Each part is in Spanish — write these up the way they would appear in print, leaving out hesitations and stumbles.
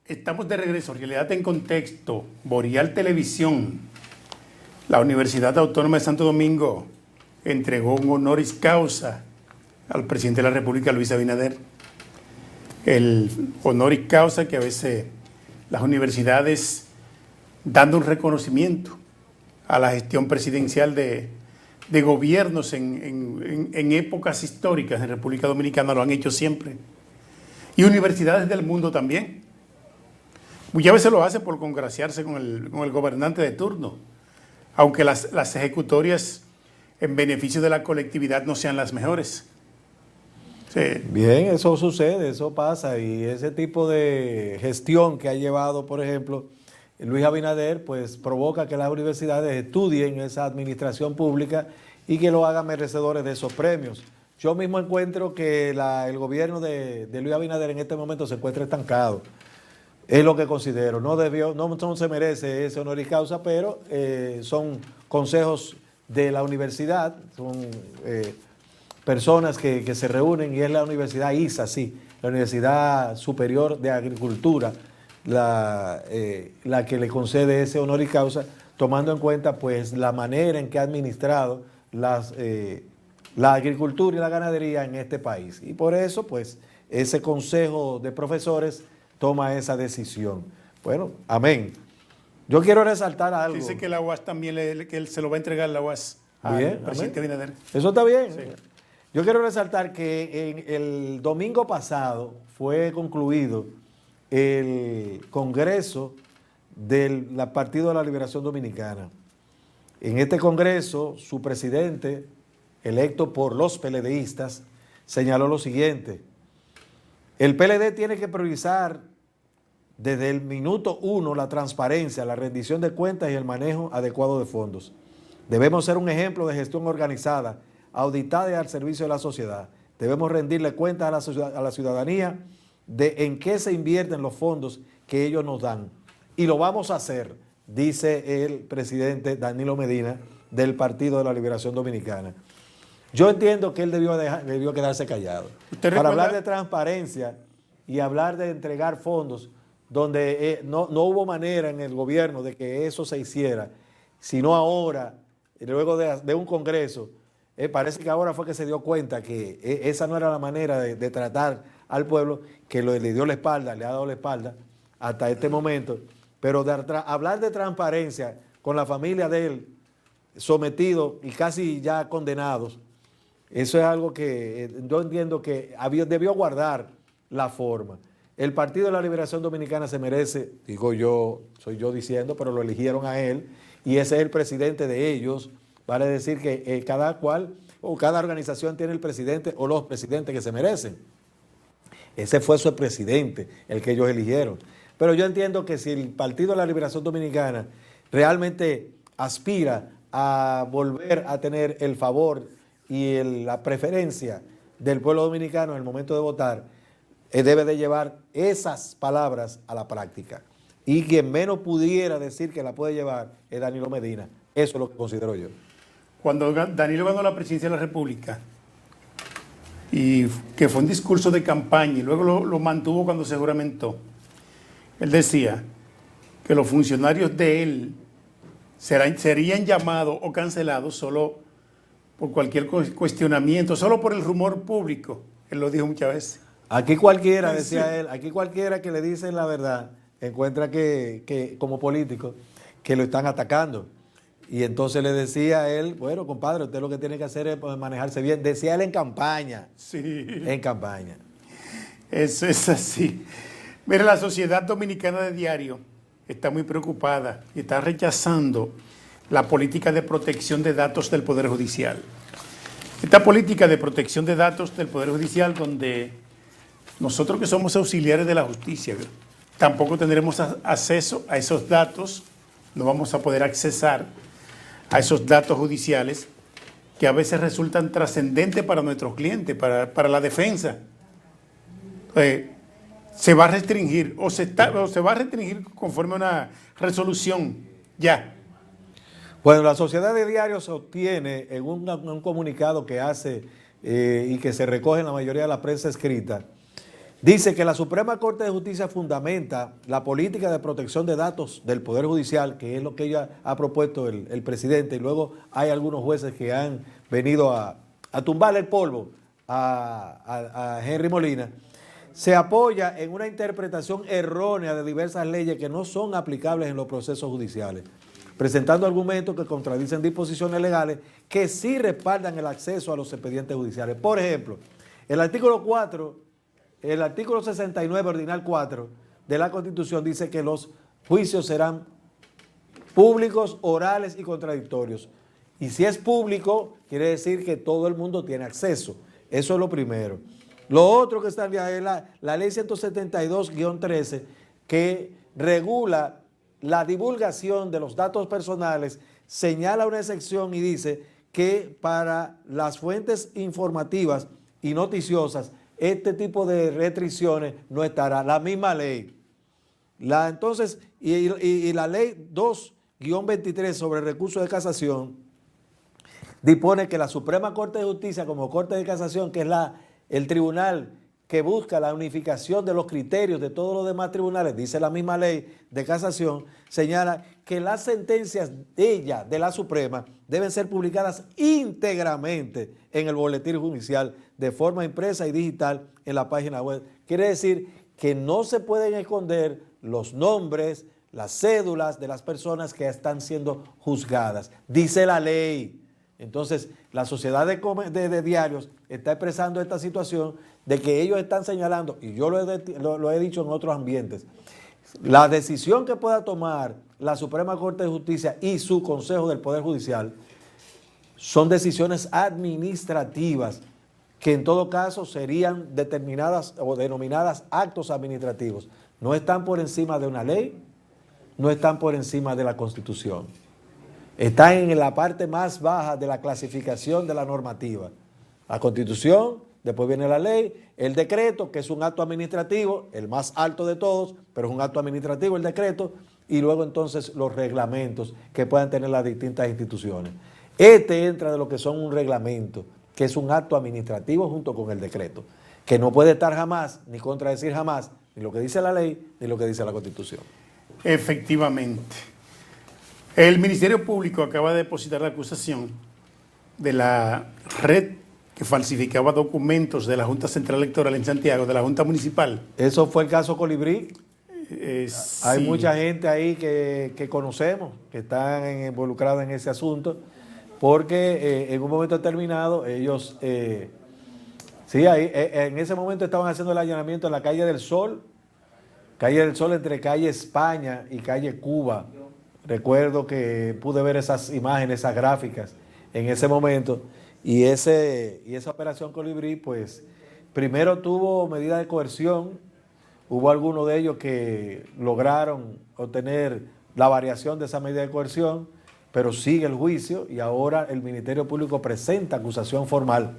Estamos de regreso, Realidad en Contexto, Boreal Televisión. La Universidad Autónoma de Santo Domingo entregó un honoris causa al presidente de la República, Luis Abinader. El honoris causa que a veces las universidades, dando un reconocimiento a la gestión presidencial de gobiernos en épocas históricas en República Dominicana, lo han hecho siempre. Y universidades del mundo también. Muchas veces lo hace por congraciarse con el gobernante de turno, aunque las ejecutorias en beneficio de la colectividad no sean las mejores. Sí. Bien, eso sucede, eso pasa, y ese tipo de gestión que ha llevado, por ejemplo, Luis Abinader, pues provoca que las universidades estudien esa administración pública y que lo hagan merecedores de esos premios. Yo mismo encuentro que el gobierno de Luis Abinader en este momento se encuentra estancado. Es lo que considero. No se merece ese honoris causa, pero son consejos de la universidad, son personas que se reúnen, y es la Universidad ISA, sí, la Universidad Superior de Agricultura, la que le concede ese honoris causa, tomando en cuenta pues la manera en que ha administrado la agricultura y la ganadería en este país. Y por eso pues ese consejo de profesores toma esa decisión. Bueno, amén. Yo quiero resaltar algo. Dice que la UAS también, que él se lo va a entregar la UAS al presidente Abinader. Eso está bien. Sí. Yo quiero resaltar que el domingo pasado fue concluido el Congreso del Partido de la Liberación Dominicana. En este Congreso, su presidente, electo por los PLDistas, señaló lo siguiente: el PLD tiene que priorizar desde el minuto 1 la transparencia, la rendición de cuentas y el manejo adecuado de fondos. Debemos ser un ejemplo de gestión organizada, auditada y al servicio de la sociedad. Debemos rendirle cuentas a la ciudadanía de en qué se invierten los fondos que ellos nos dan. Y lo vamos a hacer, dice el presidente Danilo Medina del Partido de la Liberación Dominicana. Yo entiendo que él debió quedarse callado. Para hablar de transparencia y hablar de entregar fondos donde no hubo manera en el gobierno de que eso se hiciera, sino ahora, luego de un congreso, parece que ahora fue que se dio cuenta que esa no era la manera de tratar al pueblo, que le dio la espalda, le ha dado la espalda hasta este momento. Pero hablar de transparencia con la familia de él, sometidos y casi ya condenados, eso es algo que yo entiendo que debió guardar la forma. El Partido de la Liberación Dominicana se merece, digo yo, soy yo diciendo, pero lo eligieron a él, y ese es el presidente de ellos. Vale decir que cada cual o cada organización tiene el presidente o los presidentes que se merecen. Ese fue su presidente, el que ellos eligieron. Pero yo entiendo que si el Partido de la Liberación Dominicana realmente aspira a volver a tener el favor y la preferencia del pueblo dominicano en el momento de votar, debe de llevar esas palabras a la práctica. Y quien menos pudiera decir que la puede llevar es Danilo Medina. Eso es lo que considero yo. Cuando Danilo ganó la presidencia de la República, y que fue un discurso de campaña, y luego lo mantuvo cuando se juramentó, él decía que los funcionarios de él serían llamados o cancelados solo por cualquier cuestionamiento, solo por el rumor público. Él lo dijo muchas veces. Aquí cualquiera, decía él, aquí cualquiera que le dicen la verdad encuentra que como político que lo están atacando. Y entonces le decía a él, bueno, compadre, usted lo que tiene que hacer es manejarse bien. Decía él en campaña. Sí. En campaña. Eso es así. Mira, la Sociedad Dominicana de Diario está muy preocupada y está rechazando la política de protección de datos del Poder Judicial. Esta política de protección de datos del Poder Judicial, donde nosotros que somos auxiliares de la justicia, tampoco tendremos acceso a esos datos, no vamos a poder accesar a esos datos judiciales que a veces resultan trascendentes para nuestros clientes, para la defensa. Se va a restringir o se va a restringir conforme a una resolución ya. Bueno, la Sociedad de Diario sostiene en un comunicado que hace y que se recoge en la mayoría de la prensa escrita, Dice que la Suprema Corte de Justicia fundamenta la política de protección de datos del Poder Judicial, que es lo que ella ha propuesto el presidente, y luego hay algunos jueces que han venido a tumbarle el polvo a Henry Molina. Se apoya en una interpretación errónea de diversas leyes que no son aplicables en los procesos judiciales, presentando argumentos que contradicen disposiciones legales que sí respaldan el acceso a los expedientes judiciales. Por ejemplo, el artículo 69, ordinal 4 de la Constitución dice que los juicios serán públicos, orales y contradictorios. Y si es público, quiere decir que todo el mundo tiene acceso. Eso es lo primero. Lo otro que está es la ley 172-13, que regula la divulgación de los datos personales, señala una excepción y dice que para las fuentes informativas y noticiosas, este tipo de restricciones no estará. La misma ley. Entonces, la ley 2-23 sobre recursos de casación dispone que la Suprema Corte de Justicia, como Corte de Casación, que es el tribunal que busca la unificación de los criterios de todos los demás tribunales, dice la misma ley de casación, señala que las sentencias de la Suprema, deben ser publicadas íntegramente en el boletín judicial de forma impresa y digital en la página web. Quiere decir que no se pueden esconder los nombres, las cédulas de las personas que están siendo juzgadas. Dice la ley. Entonces, la sociedad de diarios está expresando esta situación de que ellos están señalando, y yo lo he dicho en otros ambientes, la decisión que pueda tomar la Suprema Corte de Justicia y su Consejo del Poder Judicial son decisiones administrativas que en todo caso serían determinadas o denominadas actos administrativos. No están por encima de una ley, no están por encima de la Constitución. Están en la parte más baja de la clasificación de la normativa. La Constitución, después viene la ley, el decreto, que es un acto administrativo, el más alto de todos, pero es un acto administrativo el decreto, y luego entonces los reglamentos que puedan tener las distintas instituciones. Este entra de lo que son un reglamento, que es un acto administrativo junto con el decreto, que no puede estar jamás, ni contradecir jamás, ni lo que dice la ley, ni lo que dice la Constitución. Efectivamente. El Ministerio Público acaba de depositar la acusación de la red que falsificaba documentos de la Junta Central Electoral en Santiago, de la Junta Municipal. Eso fue el caso Colibrí. Hay Sí. mucha gente ahí que conocemos, que están involucrados en ese asunto, porque en un momento determinado ellos, en ese momento estaban haciendo el allanamiento en la calle del Sol entre calle España y calle Cuba. Recuerdo que pude ver esas imágenes, esas gráficas en ese momento, y esa operación Colibrí, pues, primero tuvo medidas de coerción. Hubo algunos de ellos que lograron obtener la variación de esa medida de coerción, pero sigue el juicio y ahora el Ministerio Público presenta acusación formal.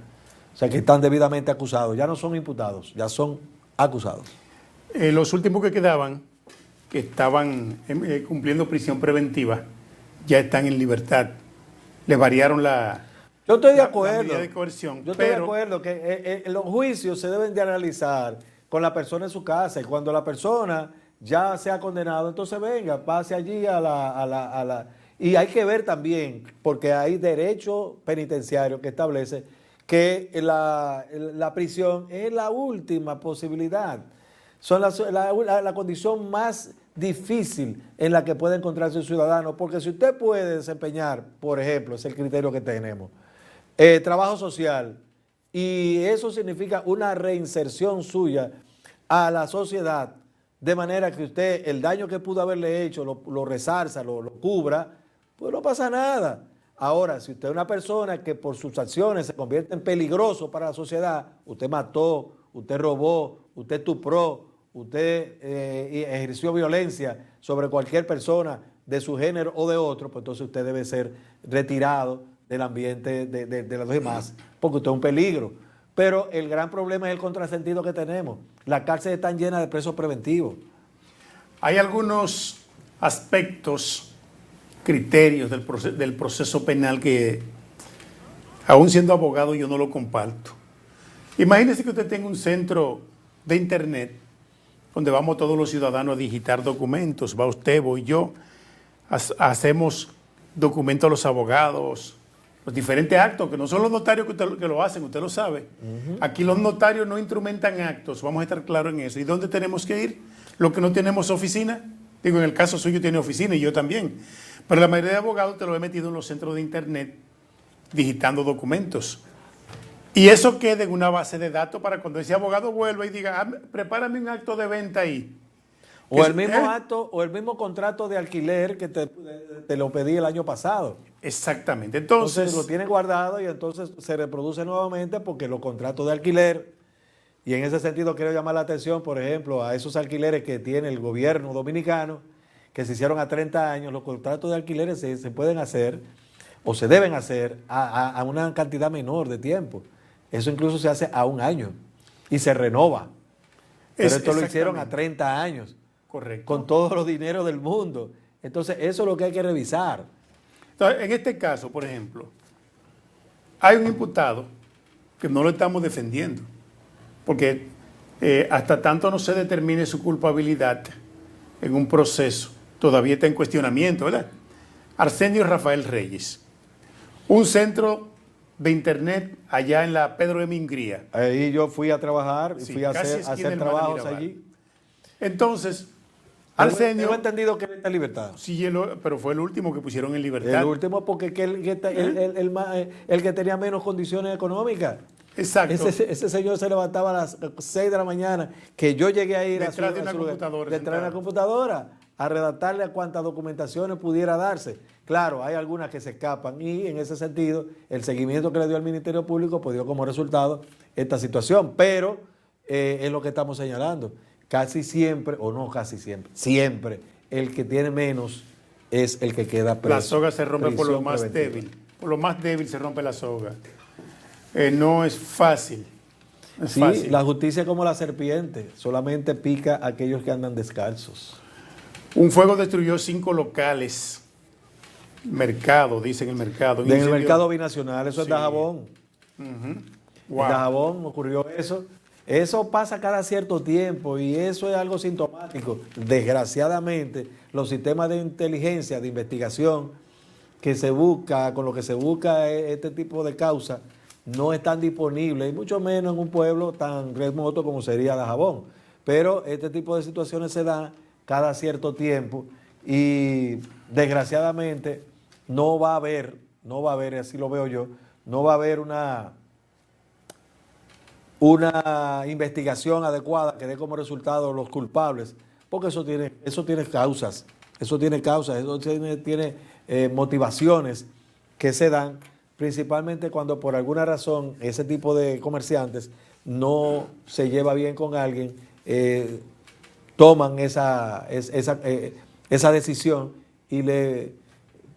O sea que están debidamente acusados. Ya no son imputados, ya son acusados. Los últimos que quedaban, que estaban cumpliendo prisión preventiva, ya están en libertad. Le variaron Yo estoy de la acuerdo. medida de coerción. Yo estoy de acuerdo que los juicios se deben de analizar con la persona en su casa, y cuando la persona ya sea condenado, entonces venga, pase allí y hay que ver también, porque hay derecho penitenciario que establece que la prisión es la última posibilidad. Son la condición más difícil en la que puede encontrarse un ciudadano, porque si usted puede desempeñar, por ejemplo, es el criterio que tenemos, trabajo social, y eso significa una reinserción suya a la sociedad, de manera que usted el daño que pudo haberle hecho lo resarza, lo cubra, pues no pasa nada. Ahora, si usted es una persona que por sus acciones se convierte en peligroso para la sociedad, usted mató, usted robó, usted estupró, usted ejerció violencia sobre cualquier persona de su género o de otro, pues entonces usted debe ser retirado del ambiente de los demás, porque usted es un peligro. Pero el gran problema es el contrasentido que tenemos. Las cárceles están llenas de presos preventivos. Hay algunos aspectos, criterios del proceso penal que, aún siendo abogado, yo no lo comparto. Imagínese que usted tenga un centro de Internet, donde vamos todos los ciudadanos a digitar documentos. Va usted, voy yo, hacemos documentos a los abogados, los diferentes actos, que no son los notarios que lo hacen, usted lo sabe. Aquí los notarios no instrumentan actos, vamos a estar claros en eso. ¿Y dónde tenemos que ir? Los que no tenemos oficina, digo, en el caso suyo tiene oficina y yo también, pero la mayoría de abogados te lo he metido en los centros de Internet digitando documentos. Y eso queda en una base de datos para cuando ese abogado vuelva y diga, prepárame un acto de venta ahí. O el mismo acto, o el mismo contrato de alquiler que te lo pedí el año pasado. Exactamente. Entonces lo tiene guardado y entonces se reproduce nuevamente porque los contratos de alquiler, y en ese sentido quiero llamar la atención, por ejemplo, a esos alquileres que tiene el gobierno dominicano, que se hicieron a 30 años, los contratos de alquileres se pueden hacer o se deben hacer a una cantidad menor de tiempo. Eso incluso se hace a 1 año y se renova. Pero esto lo hicieron a 30 años. Correcto. Con todos los dineros del mundo. Entonces, eso es lo que hay que revisar. Entonces, en este caso, por ejemplo, hay un imputado que no lo estamos defendiendo, porque hasta tanto no se determine su culpabilidad en un proceso, todavía está en cuestionamiento, ¿verdad? Arsenio Rafael Reyes, un centro de Internet allá en la Pedro de Mingría. Ahí yo fui a trabajar, Sí, fui a hacer trabajos allí. Entonces, Arsenio... Tengo entendido que está en libertad. Sí, pero fue el último que pusieron en libertad. El último porque el que tenía menos condiciones económicas. Exacto. Ese señor se levantaba a las 6 de la mañana, que yo llegué a ir detrás de una computadora a redactarle a cuantas documentaciones pudiera darse. Claro, hay algunas que se escapan y en ese sentido el seguimiento que le dio al Ministerio Público pues dio como resultado esta situación, pero es lo que estamos señalando. Casi siempre, o no casi siempre, siempre el que tiene menos es el que queda preso. La soga se rompe por lo más débil. Por lo más débil se rompe la soga. No es fácil. No es fácil. La justicia es como la serpiente, solamente pica a aquellos que andan descalzos. Un fuego destruyó 5 locales. Mercado, dicen el mercado. En el mercado binacional, eso es Dajabón. Wow. En Dajabón ocurrió eso. Eso pasa cada cierto tiempo y eso es algo sintomático. Desgraciadamente, los sistemas de inteligencia, de investigación que se busca, con lo que se busca este tipo de causas, no están disponibles, y mucho menos en un pueblo tan remoto como sería Dajabón. Pero este tipo de situaciones se dan cada cierto tiempo y desgraciadamente no va a haber, así lo veo yo, no va a haber una investigación adecuada que dé como resultado los culpables, porque eso tiene causas, eso tiene motivaciones que se dan principalmente cuando por alguna razón ese tipo de comerciantes no se lleva bien con alguien, toman esa decisión y le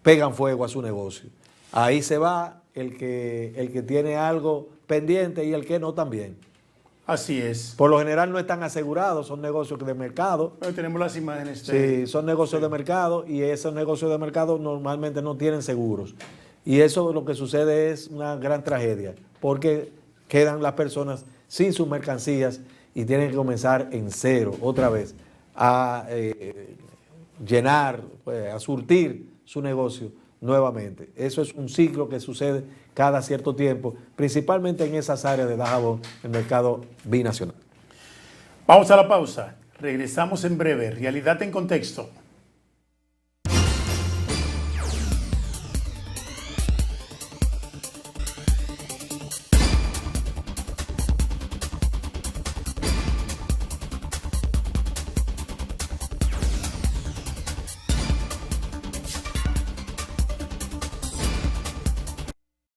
pegan fuego a su negocio. Ahí se va el que tiene algo pendiente y el que no también. Así es. Por lo general no están asegurados, son negocios de mercado. Pero tenemos las imágenes. Sí, son negocios de mercado y esos negocios de mercado normalmente no tienen seguros. Y eso lo que sucede es una gran tragedia, porque quedan las personas sin sus mercancías y tienen que comenzar en cero otra vez a llenar, pues, a surtir su negocio nuevamente. Eso es un ciclo que sucede cada cierto tiempo, principalmente en esas áreas de Dajabón, el mercado binacional. Vamos a la pausa. Regresamos en breve. Realidad en contexto.